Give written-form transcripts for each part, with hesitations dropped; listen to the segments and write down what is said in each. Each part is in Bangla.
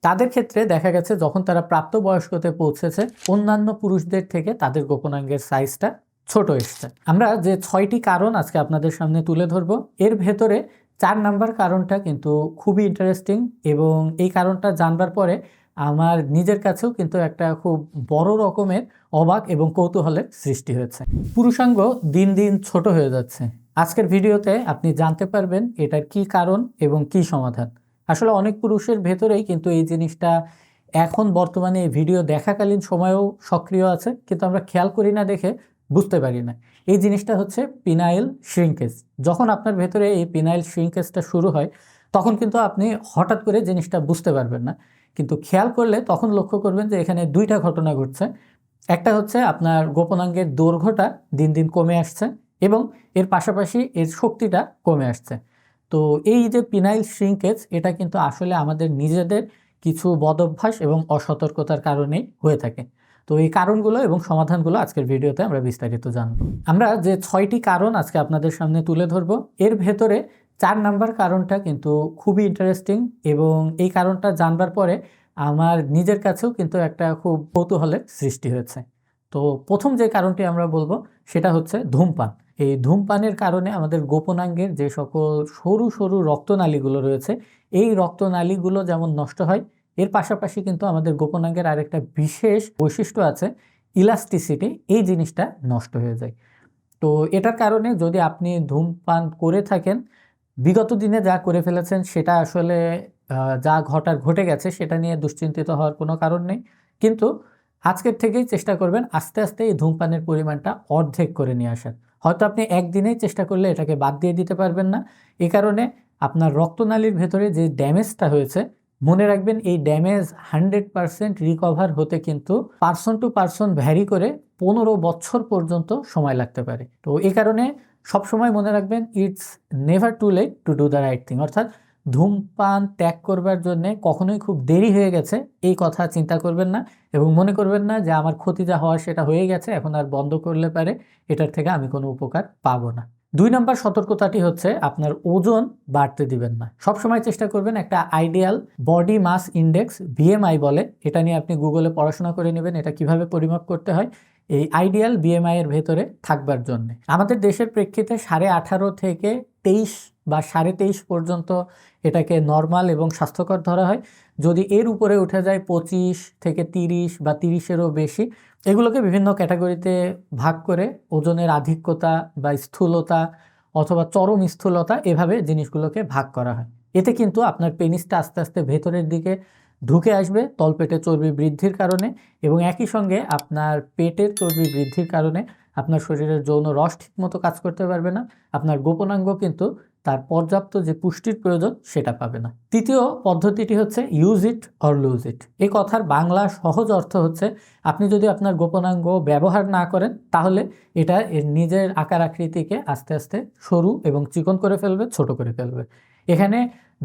তাদের ক্ষেত্রে দেখা গেছে যখন তারা প্রাপ্তবয়স্কতে পৌঁছেছে অন্যান্য পুরুষদের থেকে তাদের গোপনাঙ্গের সাইজটা ছোট এসছে। আমরা যে 6টি কারণ আজকে আপনাদের সামনে তুলে ধরব, এর ভেতরে 4 নাম্বার কারণটা কিন্তু খুবই ইন্টারেস্টিং এবং এই কারণটা জানবার পরে আমার নিজের কাছেও কিন্তু একটা খুব বড় রকমের অবাক এবং কৌতূহলের সৃষ্টি হয়েছে। পুরুষাঙ্গ দিন দিন ছোট হয়ে যাচ্ছে। আজকের ভিডিওতে আপনি জানতে পারবেন এটার কি কারণ এবং কি সমাধান। আসলে অনেক পুরুষের ভেতরেই কিন্তু এই জিনিসটা এখন বর্তমানে এই ভিডিও দেখাকালীন সময়েও সক্রিয় আছে, কিন্তু আমরা খেয়াল করি না দেখে বুঝতে পারি না। এই জিনিসটা হচ্ছে পিনাইল শ্রিঙ্কেজ। যখন আপনার ভেতরে এই পিনাইল শ্রিঙ্কেজটা শুরু হয় তখন কিন্তু আপনি হঠাৎ করে জিনিসটা বুঝতে পারবেন না, কিন্তু খেয়াল করলে তখন লক্ষ্য করবেন যে এখানে দুইটা ঘটনা ঘটছে। একটা হচ্ছে আপনার গোপনাঙ্গের দৈর্ঘ্যটা দিন দিন কমে আসছে এবং এর পাশাপাশি এর শক্তিটা কমে আসছে। তো এই যে পিনাইল শ্রিঙ্কেজ, এটা কিন্তু আসলে আমাদের নিজেদের কিছু বদঅভ্যাস এবং অসতর্কতার কারণেই হয়ে থাকে। তো এই কারণগুলো এবং সমাধানগুলো আজকের ভিডিওতে আমরা বিস্তারিত জানব। আমরা যে 6টি কারণ আজকে আপনাদের সামনে তুলে ধরব, এর ভেতরে 4 নাম্বার কারণটা কিন্তু খুবই ইন্টারেস্টিং এবং এই কারণটা জানবার পরে আমার নিজের কাছেও কিন্তু একটা খুব কৌতূহলের সৃষ্টি হয়েছে। তো প্রথম যে কারণটি আমরা বলবো সেটা হচ্ছে ধূমপান। এই ধূমপানের কারণে আমাদের গোপনাঙ্গের যে সকল সরু সরু রক্তনালীগুলো রয়েছে, এই রক্তনালীগুলো যেমন নষ্ট হয়, এর পাশাপাশি কিন্তু আমাদের গোপনাঙ্গের আরেকটা বিশেষ বৈশিষ্ট্য আছে, ইলাস্টিসিটি, এই জিনিসটা নষ্ট হয়ে যায়। তো এটার কারণে যদি আপনি ধূমপান করে থাকেন, বিগত দিনে যা করে ফেলেছেন সেটা আসলে যা ঘটার ঘটে গেছে সেটা নিয়ে দুশ্চিন্তিত হওয়ার কোনো কারণ নেই, কিন্তু আজকের থেকেই চেষ্টা করবেন আস্তে আস্তে এই ধূমপানের পরিমাণটা অর্ধেক করে নিয়ে আসার। হয়তো আপনি একদিনেই চেষ্টা করলে এটাকে বাদ দিয়ে দিতে পারবেন না, এই কারণে আপনার রক্তনালীর ভেতরে যে ড্যামেজটা হয়েছে, মনে রাখবেন এই ড্যামেজ 100% রিকভার হতে কিন্তু পার্সন টু পার্সন ভ্যারি করে 15 বছর পর্যন্ত সময় লাগতে পারে। তো এই কারণে সবসময় মনে রাখবেন it's never too late to do the right thing, অর্থাৎ ধূমপান ত্যাগ করবার জন্যে কখনোই খুব দেরি হয়ে গেছে এই কথা চিন্তা করবেন না এবং মনে করবেন না যে আমার ক্ষতি যা হওয়ার সেটা হয়ে গেছে, এখন আর বন্ধ করলে পারে এটার থেকে আমি কোনো উপকার পাবো না। 2 নম্বর সতর্কতাটি হচ্ছে আপনার ওজন বাড়তে দিবেন না। সবসময় চেষ্টা করবেন একটা ideal body mass index, BMI বলে, এটা নিয়ে আপনি গুগলে পড়াশোনা করে নেবেন এটা কিভাবে পরিমাপ করতে হয়, এই আইডিয়াল বিএমআই এর ভেতরে থাকবার জন্য। আমাদের দেশের প্রেক্ষিতে 18.5 থেকে 23 বা 23.5 পর্যন্ত এটাকে নর্মাল এবং স্বাস্থ্যকর ধরা হয়। যদি এর উপরে উঠে যায় 25 থেকে 30 বা 30-এরও বেশি, এগুলোকে বিভিন্ন ক্যাটাগরিতে ভাগ করে ওজনের আধিক্যতা বা স্থূলতা অথবা চরম স্থূলতা, এভাবে জিনিসগুলোকে ভাগ করা হয়। এতে কিন্তু আপনার পেনিসটা আস্তে আস্তে ভেতরের দিকে ঢুকে আসবে তলপেটে চর্বি বৃদ্ধির কারণে, এবং একই সঙ্গে আপনার পেটের চর্বি বৃদ্ধির কারণে আপনার শরীরের যৌন রস ঠিকমতো কাজ করতে পারবে না, আপনার গোপনাঙ্গ কিন্তু তার পর্যাপ্ত যে পুষ্টির প্রয়োজন সেটা পাবে না। তৃতীয় পদ্ধতিটি হচ্ছে use it or lose it. এই কথার বাংলা সহজ অর্থ হচ্ছে আপনি যদি আপনার গোপনাঙ্গ ব্যবহার না করেন তাহলে এটা এর নিজের আকার আকৃতিকে আস্তে আস্তে সরু এবং চিকন করে ফেলবে, ছোট করে ফেলবে। এখানে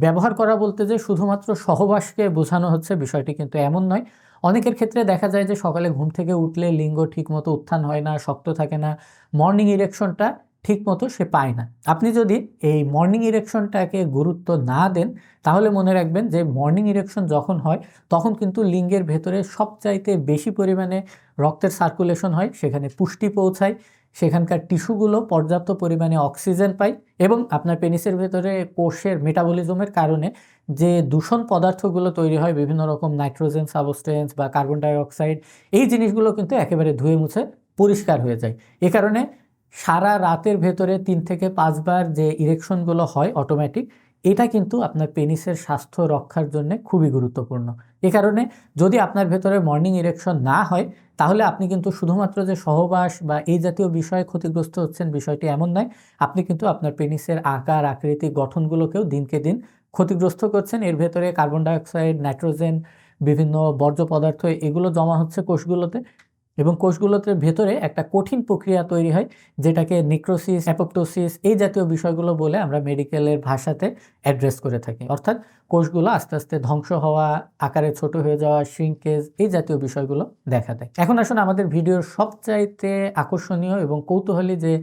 ব্যবহার করা বলতে যে শুধুমাত্র সহবাসকে বোঝানো হচ্ছে বিষয়টি কিন্তু এমন নয়। অনেকের ক্ষেত্রে দেখা যায় যে সকালে ঘুম থেকে উঠলে লিঙ্গ ঠিকমতো উত্থান হয় না, শক্ত থাকে না, মর্নিং ইরেকশনটা ঠিকমতো সে পায় না। আপনি যদি এই মর্নিং ইরেকশনটাকে গুরুত্ব না দেন তাহলে মনে রাখবেন যে মর্নিং ইরেকশন যখন হয় তখন কিন্তু লিঙ্গের ভেতরে সবচাইতে বেশি পরিমাণে রক্তের সার্কুলেশন হয়, সেখানে পুষ্টি পৌঁছায়, সেখানকার টিস্যুগুলো পর্যাপ্ত পরিমাণে অক্সিজেন পায় এবং আপনার পেনিসের ভেতরে কোষের মেটাবলিজমের কারণে যে দূষণ পদার্থগুলো তৈরি হয়, বিভিন্ন রকম নাইট্রোজেন সাবস্টেন্স বা কার্বন ডাইঅক্সাইড, এই জিনিসগুলো কিন্তু একেবারে ধুয়ে মুছে পরিষ্কার হয়ে যায়। এ কারণে সারা রাতের ভেতরে 3 থেকে 5 বার যে ইরেকশনগুলো হয় অটোমেটিক, এটা কিন্তু আপনার পেনিসের স্বাস্থ্য রক্ষার জন্য খুবই গুরুত্বপূর্ণ। এ কারণে যদি আপনার ভেতরে মর্নিং ইরেকশন না হয় তাহলে আপনি কিন্তু শুধুমাত্র যে সহবাস বা এই জাতীয় বিষয়ে ক্ষতিগ্রস্ত হচ্ছেন বিষয়টি এমন নয়, আপনি কিন্তু আপনার পেনিসের আকার আকৃতি গঠনগুলোকেও দিনকে দিন ক্ষতিগ্রস্ত করছেন। এর ভেতরে কার্বন ডাইঅক্সাইড, নাইট্রোজেন, বিভিন্ন বর্জ্য পদার্থ এগুলো জমা হচ্ছে কোষগুলোতে এবং কোষগুলোতে ভেতরে একটা কঠিন প্রক্রিয়া তৈরি হয় যেটাকে নেক্রোসিস, অ্যাপোপ্টোসিস, এই জাতীয় বিষয়গুলো বলে আমরা মেডিকেলের ভাষাতে অ্যাড্রেস করে থাকি। অর্থাৎ কোষগুলো আস্তে আস্তে ধ্বংস হওয়া, আকারে ছোট হয়ে যাওয়া, শ্রিঙ্কেজ, এই জাতীয় বিষয়গুলো দেখা দেয়। এখন আসুন আমাদের ভিডিওর সবচাইতে আকর্ষণীয় এবং কৌতূহলী যে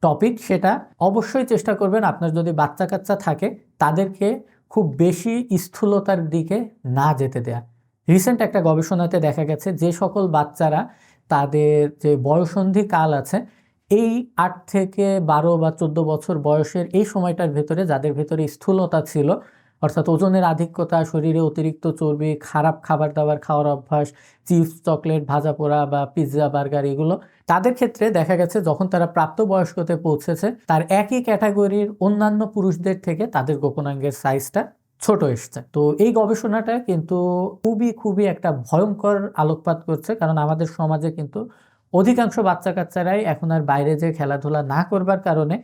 টপিক, সেটা অবশ্যই চেষ্টা করবেন আপনার যদি বাচ্চা কাচ্চা থাকে তাদেরকে খুব বেশি স্থূলতার দিকে না যেতে দেয়া। রিসেন্ট একটা গবেষণাতে দেখা গেছে যে সকল বাচ্চারা তাদের যে বয়ঃসন্ধি কাল আছে এই 8 থেকে 12 বা 14 বছর বয়সের এই সময়টার ভেতরে যাদের ভেতরে স্থূলতা ছিল, অর্থাৎ ওজনের আধিক্যতা, শরীরে অতিরিক্ত চর্বি, খারাপ খাবার দাবার খাওয়ার অভ্যাস, চিপস, চকলেট, ভাজা পোড়া বা পিৎজা, বার্গার এগুলো, তাদের ক্ষেত্রে দেখা গেছে যখন তারা প্রাপ্তবয়স্কতে পৌঁছেছে তার একই ক্যাটাগরির অন্যান্য পুরুষদের থেকে তাদের গোপনাঙ্গের সাইজটা ছোট এসছে। তো এই গবেষণাটা কিন্তু খুবই একটা ভয়ঙ্কর আলোকপাত করছে, কারণ আমাদের সমাজে কিন্তু অধিকাংশ বাচ্চা কাচ্চারাই এখন আর বাইরে যে খেলাধুলা না করবার কারণে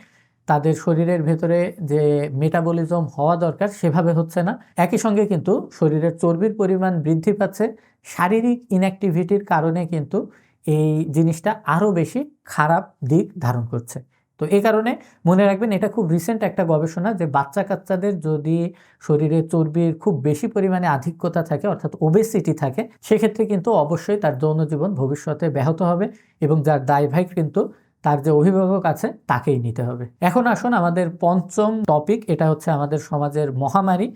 তাদের শরীরের ভেতরে যে মেটাবলিজম হওয়া দরকার সেভাবে হচ্ছে না। একই সঙ্গে কিন্তু শরীরের চর্বির পরিমাণ বৃদ্ধি পাচ্ছে। শারীরিক ইনঅ্যাক্টিভিটির কারণে কিন্তু এই জিনিসটা আরও বেশি খারাপ দিক ধারণ করছে। তো এই কারণে মনে রাখবেন, এটা খুব রিসেন্ট একটা গবেষণা যে বাচ্চা কাচ্চাদের যদি শরীরে চর্বির খুব বেশি পরিমাণে আধিক্যতা থাকে, অর্থাৎ ওবেসিটি থাকে, সেক্ষেত্রে কিন্তু অবশ্যই তার যৌন জীবন ভবিষ্যতে ব্যাহত হবে এবং যার দায়ভার কিন্তু তার যে অভিভাবক আছে তাকেই নিতে হবে। এখন আসুন আমাদের পঞ্চম টপিক, এটা হচ্ছে আমাদের সমাজের মহামারী,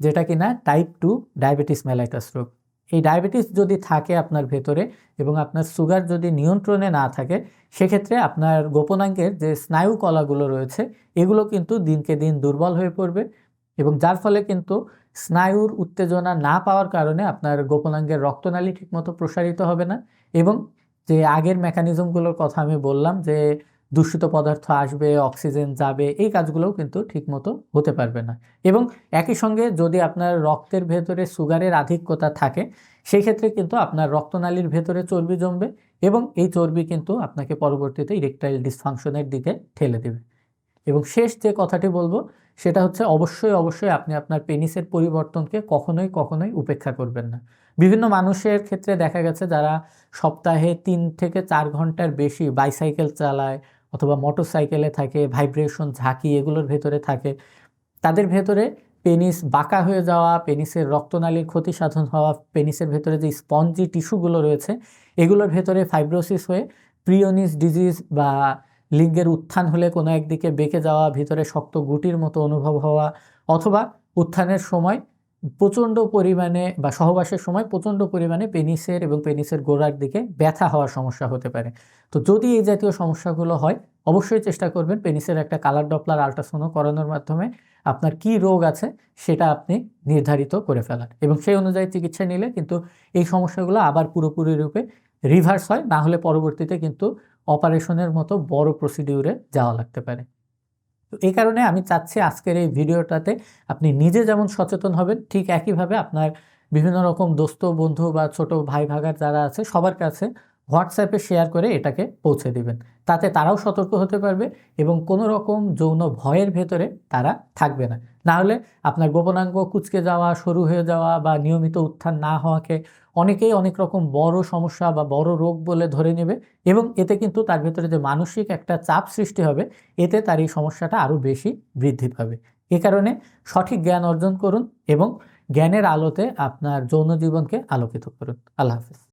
যেটা কিনা টাইপ 2 ডায়াবেটিস মেলাইটাস রোগ। এই ডায়াবেটিস যদি থাকে আপনার ভেতরে এবং আপনার সুগার যদি নিয়ন্ত্রণে না থাকে, সেক্ষেত্রে আপনার গোপনাঙ্গের যে স্নায়ু কলাগুলো রয়েছে এগুলো কিন্তু দিনকে দিন দুর্বল হয়ে পড়বে এবং যার ফলে কিন্তু স্নায়ুর উত্তেজনা না পাওয়ার কারণে আপনার গোপনাঙ্গের রক্তনালী ঠিকমতো প্রসারিত হবে না এবং যে আগের মেকানিজমগুলোর কথা আমি বললাম যে দূষিত পদার্থ আসবে, অক্সিজেন যাবে, এই কাজগুলোও কিন্তু ঠিকমতো হতে পারবে না। এবং একই সঙ্গে যদি আপনার রক্তের ভেতরে সুগারের আধিক্যতা থাকে, সেই ক্ষেত্রে কিন্তু আপনার রক্তনালীর ভেতরে চর্বি জমবে এবং এই চর্বি কিন্তু আপনাকে পরবর্তীতে ইরেকটাইল ডিসফাংশনের দিকে ঠেলে দেবে। এবং শেষ যে কথাটি বলবো সেটা হচ্ছে অবশ্যই আপনি আপনার পেনিসের পরিবর্তনকে কখনোই উপেক্ষা করবেন না। বিভিন্ন মানুষের ক্ষেত্রে দেখা গেছে যারা সপ্তাহে 3 থেকে 4 ঘন্টার বেশি বাইসাইকেল চালায় অথবা মোটরসাইকেলে থাকে, ভাইব্রেশন, ঝাঁকি এগুলোর ভেতরে থাকে, তাদের ভেতরে পেনিস বাঁকা হয়ে যাওয়া, পেনিসের রক্তনালীর ক্ষতি সাধন হওয়া, পেনিসের ভেতরে যে স্পঞ্জি টিস্যুগুলো রয়েছে এগুলোর ভেতরে ফাইব্রোসিস হয়ে প্রিওনিস ডিজিজ বা লিঙ্গের উত্থান হলে কোনো একদিকে বেঁকে যাওয়া, ভিতরে শক্ত গুটির মতো অনুভব হওয়া, অথবা উত্থানের সময় প্রচণ্ড পরিমাণে বা সহবাসের সময় প্রচণ্ড পরিমাণে পেনিসের এবং পেনিসের গোড়ার দিকে ব্যথা হওয়ার সমস্যা হতে পারে। তো যদি এই জাতীয় সমস্যাগুলো হয়, অবশ্যই চেষ্টা করবেন পেনিসের একটা কালার ডপলার আল্ট্রাসাউন্ড করানোর মাধ্যমে আপনার কি রোগ আছে সেটা আপনি নির্ধারিত করে ফেলার এবং সেই অনুযায়ী চিকিৎসা নিলে কিন্তু এই সমস্যাগুলো আবার পুরোপুরি রূপে রিভার্স হয়, না হলে পরবর্তীতে কিন্তু অপারেশনের মতো বড় প্রসিডিউরে যাওয়া লাগতে পারে। তো এই কারণে আমি চাচ্ছি আজকের এই ভিডিওটাতে আপনি নিজে যেমন সচেতন হবেন, ঠিক একইভাবে আপনার বিভিন্ন রকম দোস্ত, বন্ধু বা ছোট ভাই ভাগার যারা আছে সবার কাছে হোয়াটসঅ্যাপে শেয়ার করে এটাকে পৌঁছে দিবেন। তাতে তারাও সতর্ক হতে পারবে এবং কোনো রকম যৌন ভয়ের ভেতরে তারা থাকবে না। না হলে আপনার গোপনাঙ্গ কুঁচকে যাওয়া, সরু হয়ে যাওয়া বা নিয়মিত উত্থান না হওয়াকে অনেকেই অনেক রকম বড় সমস্যা বা বড় রোগ বলে ধরে নেবে এবং এতে কিন্তু তার ভেতরে যে মানসিক একটা চাপ সৃষ্টি হবে, এতে তার এই সমস্যাটা আরও বেশি বৃদ্ধি পাবে। এ কারণে সঠিক জ্ঞান অর্জন করুন এবং জ্ঞানের আলোতে আপনার যৌন জীবনকে আলোকিত করুন। আল্লাহ হাফেজ।